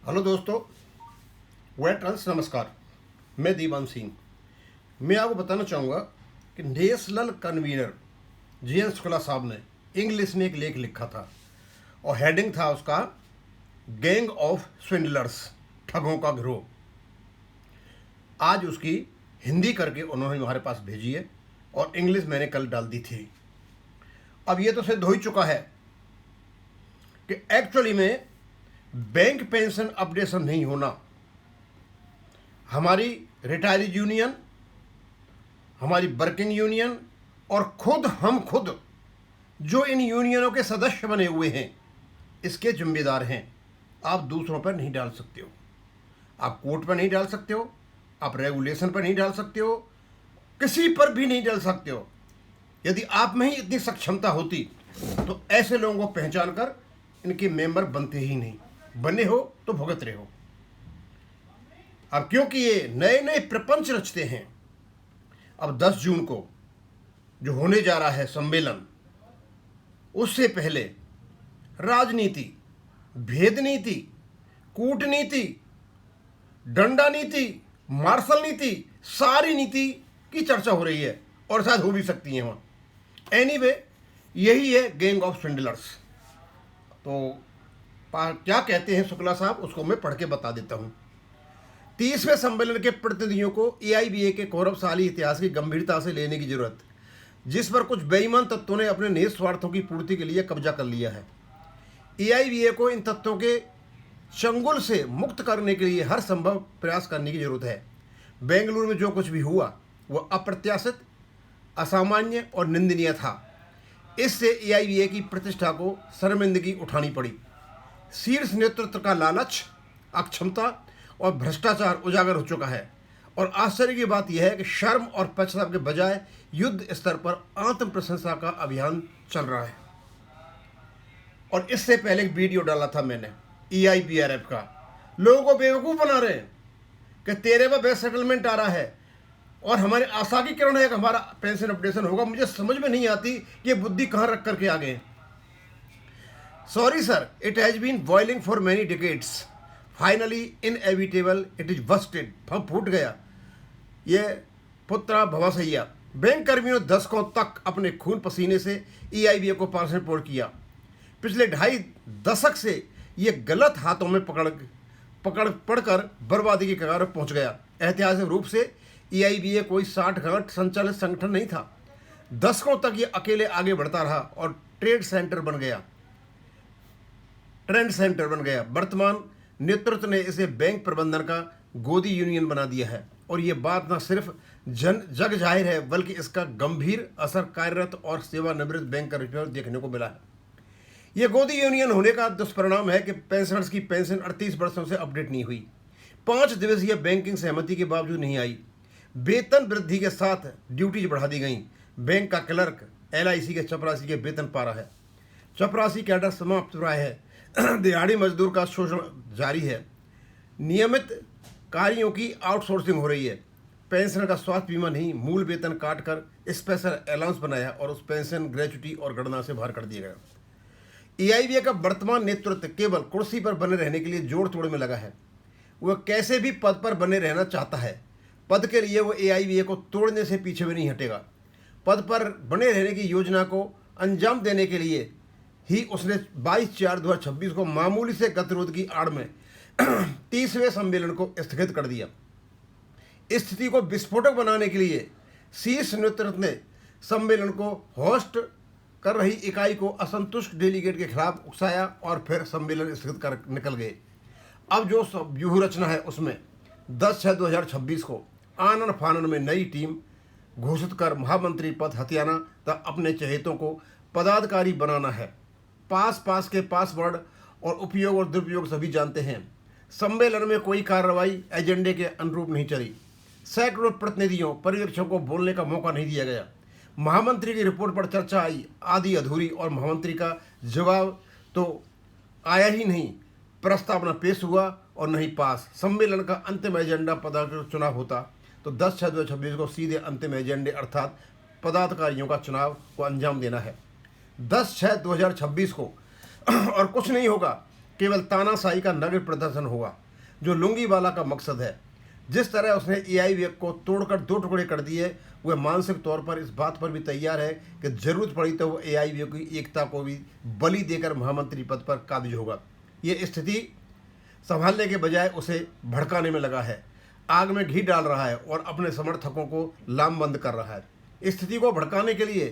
Hello दोस्तों, veterans नमस्कार। मैं दीवान सिंह। मैं आपको बताना चाहूँगा कि नेशनल कन्वीनर जी.एन. शुक्ला साहब ने इंग्लिश में एक लेख लिखा था और हेडिंग था उसका गैंग ऑफ स्विंडलर्स, ठगों का गिरोह। आज उसकी हिंदी करके उन्होंने हमारे पास भेजी है और इंग्लिश मैंने कल डाल दी थी। अब ये तो सिद्ध हो ही चुका है कि एक्चुअली में बैंक पेंशन अपडेशन नहीं होना, हमारी रिटायरीज यूनियन, हमारी वर्किंग यूनियन और हम खुद जो इन यूनियनों के सदस्य बने हुए हैं, इसके जिम्मेदार हैं। आप दूसरों पर नहीं डाल सकते हो, आप कोर्ट पर नहीं डाल सकते हो, आप रेगुलेशन पर नहीं डाल सकते हो, किसी पर भी नहीं डाल सकते हो। यदि आप में ही इतनी सक्षमता होती तो ऐसे लोगों को पहचान कर इनके मेंबर बनते ही नहीं, बने हो तो भुगत रहे हो। अब क्योंकि ये नए नए प्रपंच रचते हैं, अब 10 जून को जो होने जा रहा है सम्मेलन, उससे पहले राजनीति, भेद नीति, कूटनीति, डंडा नीति, मार्शल नीति, सारी नीति की चर्चा हो रही है और शायद हो भी सकती है वहाँ। एनीवे, यही है गैंग ऑफ स्विंडलर्स। तो क्या कहते हैं शुक्ला साहब, उसको मैं पढ़ के बता देता हूँ। 30वें सम्मेलन के प्रतिनिधियों को एआईबीए के गौरवशाली इतिहास की गंभीरता से लेने की जरूरत, जिस पर कुछ बेईमान तत्वों ने अपने निहित स्वार्थों की पूर्ति के लिए कब्जा कर लिया है। एआईबीए को इन तत्वों के चंगुल से मुक्त करने के लिए हर संभव प्रयास करने की जरूरत है। बेंगलुरु में जो कुछ भी हुआ वह अप्रत्याशित, असामान्य और निंदनीय था। इससे एआईबीए की प्रतिष्ठा को शर्मिंदगी उठानी पड़ी। शीर्ष नेतृत्व का लालच, अक्षमता और भ्रष्टाचार उजागर हो चुका है और आश्चर्य की बात यह है कि शर्म और पश्चाताप के बजाय युद्ध स्तर पर आत्म प्रशंसा का अभियान चल रहा है। और इससे पहले एक वीडियो डाला था मैंने EIBRF का, लोगों को बेवकूफ़ बना रहे हैं कि तेरे पर बेस्ट सेटलमेंट आ रहा है और हमारी आशा की किरण है कि हमारा पेंशन अपडेशन होगा। मुझे समझ में नहीं आती कि ये बुद्धि कहाँ रख करके आ गए। Sorry sir, it has been boiling for many decades. Finally, inevitable, it is busted. फूट गया ये पुत्रा भवासैया। बैंक कर्मियों 10 तक अपने खून पसीने से EIBA को पार्टिसिपेट किया। पिछले 2.5 दशक से ये गलत हाथों में पकड़कर बर्बादी की कगार पर पहुंच गया। ऐतिहासिक रूप से EIBA कोई 60 गांठ संचालित संगठन नहीं था। दशकों तक ये अकेले आगे बढ़ता रहा और ट्रेंड सेंटर बन गया। वर्तमान नेतृत्व ने इसे बैंक प्रबंधन का गोदी यूनियन बना दिया है और ये बात न सिर्फ जग जाहिर है बल्कि इसका गंभीर असर कार्यरत और सेवानिवृत्त बैंक कर्मियों पर देखने को मिला है। ये गोदी यूनियन होने का दुष्परिणाम है कि पेंशनर्स की पेंशन 38 वर्षों से अपडेट नहीं हुई, 5 दिवसीय बैंकिंग सहमति के बावजूद नहीं आई, वेतन वृद्धि के साथ ड्यूटीज बढ़ा दी गई। बैंक का क्लर्क LIC के चपरासी के वेतन पा रहा है, चपरासी कैडर समाप्त हो रहा है, दिहाड़ी मजदूर का शोषण जारी है, नियमित कार्यों की आउटसोर्सिंग हो रही है। पेंशनर का स्वास्थ्य बीमा नहीं, मूल वेतन काट कर स्पेशल अलाउंस बनाया और उस पेंशन ग्रेच्युटी और गणना से बाहर कर दिया गया। EIBA का वर्तमान नेतृत्व केवल कुर्सी पर बने रहने के लिए जोड़ तोड़ में लगा है। वह कैसे भी पद पर बने रहना चाहता है। पद के लिए वह EIBA को तोड़ने से पीछे भी नहीं हटेगा। पद पर बने रहने की योजना को अंजाम देने के लिए ही उसने 22/4/2026 को मामूली से गतिरोध की आड़ में 30वें सम्मेलन को स्थगित कर दिया। स्थिति को विस्फोटक बनाने के लिए शीर्ष नेतृत्व ने सम्मेलन को होस्ट कर रही इकाई को असंतुष्ट डेलीगेट के खिलाफ उकसाया और फिर सम्मेलन स्थगित कर निकल गए। अब जो व्यूह रचना है उसमें 10/6/2026 को आनन फानन में नई टीम घोषित कर महामंत्री पद हथियाना तथा अपने चहेतों को पदाधिकारी बनाना है। पास के पासवर्ड और उपयोग और दुरुपयोग सभी जानते हैं। सम्मेलन में कोई कार्रवाई एजेंडे के अनुरूप नहीं चली। सैकड़ों प्रतिनिधियों, पर्यवेक्षकों को बोलने का मौका नहीं दिया गया। महामंत्री की रिपोर्ट पर चर्चा आई, आधी अधूरी, और महामंत्री का जवाब तो आया ही नहीं। प्रस्तावना पेश हुआ और नहीं पास। सम्मेलन का अंतिम एजेंडा पदाधिकारी चुनाव होता तो 10/6/2026 को सीधे अंतिम एजेंडे अर्थात पदाधिकारियों का चुनाव को अंजाम देना है। 10/6/2026 को और कुछ नहीं होगा। केवल तानाशाही का नग्न प्रदर्शन होगा, जो लुंगीवाला का मकसद है। जिस तरह उसने एआईवीएफ को तोड़कर 2 टुकड़े कर दिए, वह मानसिक तौर पर इस बात पर भी तैयार है कि जरूरत पड़ी तो वो एआईवीएफ की एकता को भी बलि देकर महामंत्री पद पर काबिज होगा। ये स्थिति संभालने के बजाय उसे भड़काने में लगा है, आग में घी डाल रहा है और अपने समर्थकों को लामबंद कर रहा है। स्थिति को भड़काने के लिए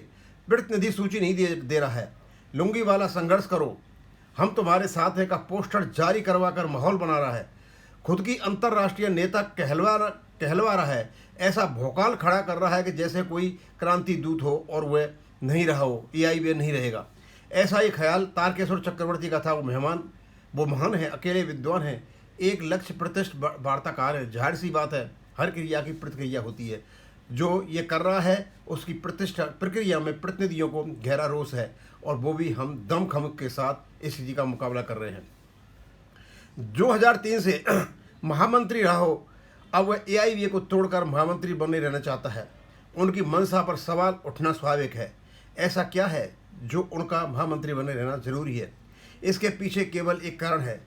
प्रतिनिधि सूची नहीं दे रहा है। लुंगीवाला संघर्ष करो, हम तुम्हारे साथ हैं का पोस्टर जारी करवा कर माहौल बना रहा है। खुद की अंतर्राष्ट्रीय नेता कहलवा रहा है, ऐसा भौकाल खड़ा कर रहा है कि जैसे कोई क्रांति दूत हो और वह नहीं रहा हो, एआईवीएफ नहीं रहेगा। ऐसा ही ख्याल तारकेश्वर चक्रवर्ती का था। वो महान है, अकेले विद्वान हैं, एक लक्ष्य प्रतिष्ठ वार्ताकार है। जाहिर सी बात है, हर क्रिया की प्रतिक्रिया होती है। जो ये कर रहा है उसकी प्रतिष्ठा प्रक्रिया में प्रतिनिधियों को गहरा रोष है, और वो भी हम दमखम के साथ इस स्थिति का मुकाबला कर रहे हैं। 2003 से महामंत्री रहा हो, अब वह एआईवीएफ को तोड़कर महामंत्री बने रहना चाहता है। उनकी मंशा पर सवाल उठना स्वाभाविक है। ऐसा क्या है जो उनका महामंत्री बने रहना जरूरी है? इसके पीछे केवल एक कारण है,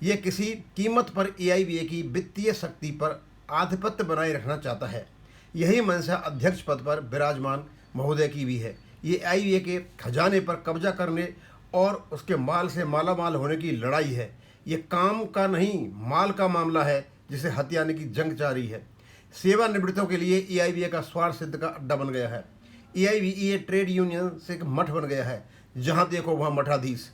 ये किसी कीमत पर एआईवीएफ की वित्तीय शक्ति पर आधिपत्य बनाए रखना चाहता है। यही मंशा अध्यक्ष पद पर विराजमान महोदय की भी है। ये एआईवीएफ के खजाने पर कब्जा करने और उसके माल से मालामाल होने की लड़ाई है। ये काम का नहीं, माल का मामला है, जिसे हथियाने की जंग जारी है। सेवानिवृत्तों के लिए एआईवीएफ का स्वार्थ सिद्ध का अड्डा बन गया है। एआईवीएफ ट्रेड यूनियन से एक मठ बन गया है, जहाँ देखो वहाँ मठाधीश।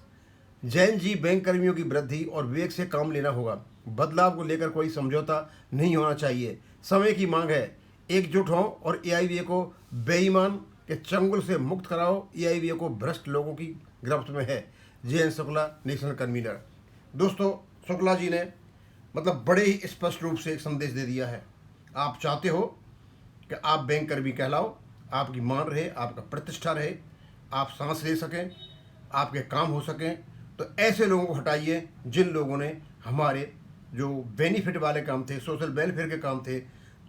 जैन जी बैंक कर्मियों की वृद्धि और विवेक से काम लेना होगा। बदलाव को लेकर कोई समझौता नहीं होना चाहिए। समय की मांग है, एकजुट हों और एआईवीएफ को बेईमान के चंगुल से मुक्त कराओ। एआईवीएफ को भ्रष्ट लोगों की गिरफ्त में है। Jayant Shukla, national convener. दोस्तों, शुक्ला जी ने बड़े ही स्पष्ट रूप से एक संदेश दे दिया है। आप चाहते हो कि आप बैंक कर्मी कहलाओ, आपकी मान रहे, आपका प्रतिष्ठा रहे, आप सांस ले सकें, आपके काम हो सकें, तो ऐसे लोगों को हटाइए जिन लोगों ने हमारे जो बेनिफिट वाले काम थे, सोशल वेलफेयर के काम थे,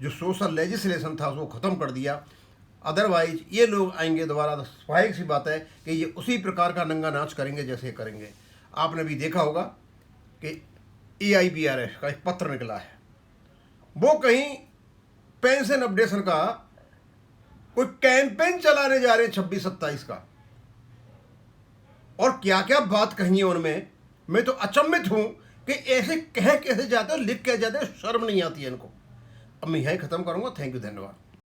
जो सोशल लेजिस्लेशन था, उसको ख़त्म कर दिया। अदरवाइज ये लोग आएंगे दोबारा, तो स्वाभाविक सी बात है कि ये उसी प्रकार का नंगा नाच करेंगे जैसे करेंगे। आपने भी देखा होगा कि EIPRF का एक पत्र निकला है, वो कहीं पेंशन अपडेशन का कोई कैंपेन चलाने जा रहे हैं 26-27 का, और क्या क्या बात कही है उनमें। मैं तो अचंभित हूं कि ऐसे कह कैसे जाते हो, लिख के जाते हो, शर्म नहीं आती है इनको। अब मैं यही खत्म करूंगा। थैंक यू, धन्यवाद।